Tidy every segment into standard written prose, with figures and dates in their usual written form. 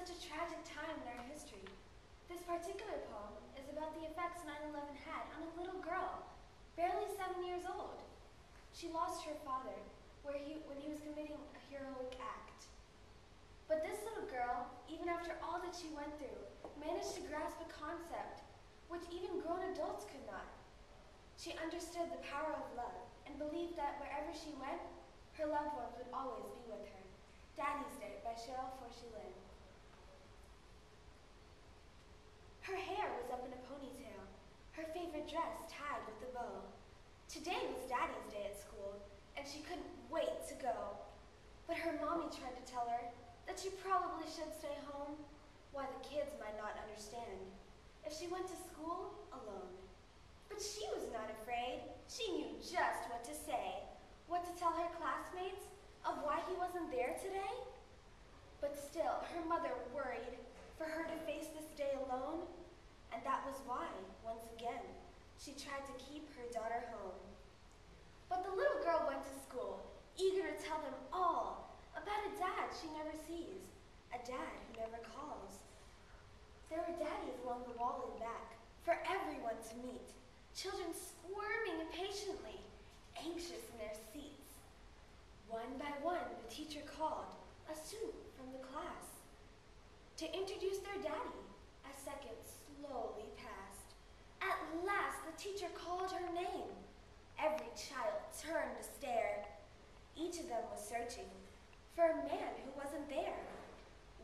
such a tragic time in our history. This particular poem is about the effects 9/11 had on a little girl, barely 7 years old. She lost her father when he was committing a heroic act. But this little girl, even after all that she went through, managed to grasp a concept which even grown adults could not. She understood the power of love and believed that wherever she went, her loved ones would always be with her. Daddy's Day by Cheryl Forshee Lynn. Her hair was up in a ponytail, her favorite dress tied with a bow. Today was Daddy's Day at school, and she couldn't wait to go. But her mommy tried to tell her that she probably should stay home, why the kids might not understand if she went to school alone. But she was not afraid. She knew just what to say, what to tell her classmates of why he wasn't there today. But still, her mother worried for her to face this day alone, and that was why, once again, she tried to keep her daughter home. But the little girl went to school, eager to tell them all about a dad she never sees, a dad who never calls. There were daddies along the wall and back, for everyone to meet, children squirming impatiently, anxious in their seats. One by one, the teacher called a student from the class to introduce their daddy. A second slowly passed. At last, the teacher called her name. Every child turned to stare. Each of them was searching for a man who wasn't there.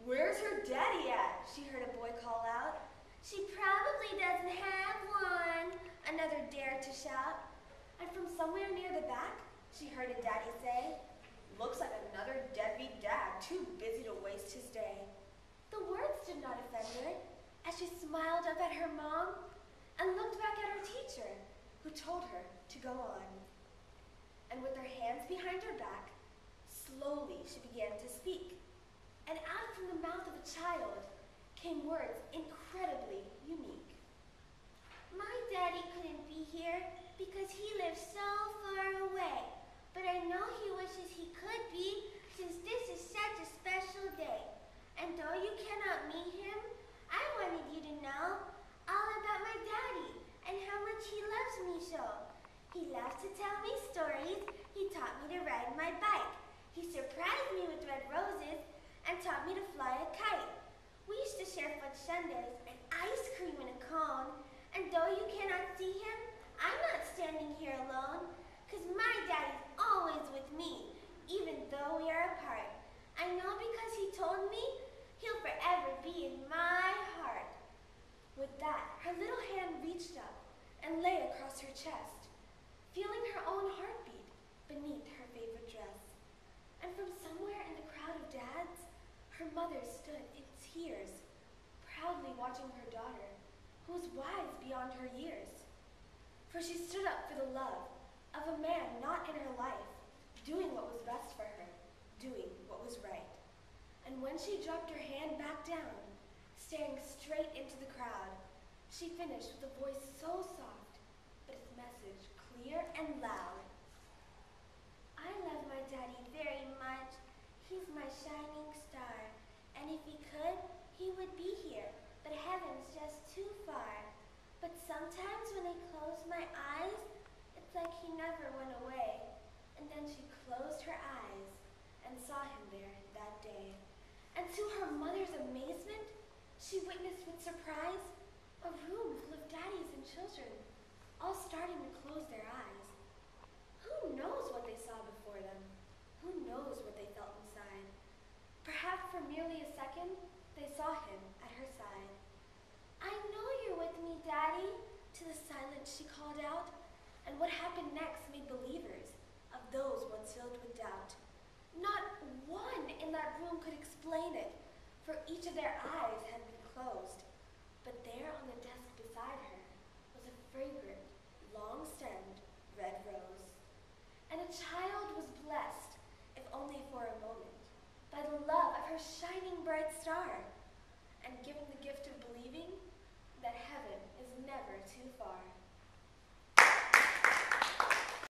"Where's her daddy at?" she heard a boy call out. "She probably doesn't have one," another dared to shout. And from somewhere near the back, she heard a daddy say, "Looks like another deadbeat dad, too busy to waste his day." The words did not offend her as she smiled up at her mom and looked back at her teacher, who told her to go on. And with her hands behind her back, slowly she began to speak. And out from the mouth of a child came words incredibly unique. "My daddy couldn't be here because he lives so far away, but I know he wishes he could be since this is such a special day. And though you cannot meet him, I wanted you to know all about my daddy and how much he loves me so. He loves to tell me stories. He taught me to ride my bike. He surprised me with red roses and taught me to fly a kite. We used to share fudge sundaes and ice cream in a cone. And though you cannot see him, I'm not standing here alone, 'cause my daddy's always with me, even though we are apart. I know because he told me he'll forever be in my heart." With that, her little hand reached up and lay across her chest, feeling her own heartbeat beneath her favorite dress. And from somewhere in the crowd of dads, her mother stood in tears, proudly watching her daughter, who was wise beyond her years. For she stood up for the love of a man not in her life, doing what was best for her, doing what was right. And when she dropped her hand back down, staring straight into the crowd, she finished with a voice so soft, but its message clear and loud. "I love my daddy very much. He's my shining star. And if he could, he would be here, but heaven's just too far. But sometimes when I close my eyes, it's like he never went away." And then she closed her eyes and saw him there that day. And to her mother's amazement, she witnessed with surprise a room full of daddies and children, all starting to close their eyes. Who knows what they saw before them? Who knows what they felt inside? Perhaps for merely a second, they saw him at her side. "I know you're with me, Daddy," to the silence she called out. And what happened next made believers of those once filled with doubt. Not one in that room could explain it, for each of their eyes had been closed. But there on the desk beside her was a fragrant, long-stemmed red rose. And a child was blessed, if only for a moment, by the love of her shining bright star, and given the gift of believing that heaven is never too far.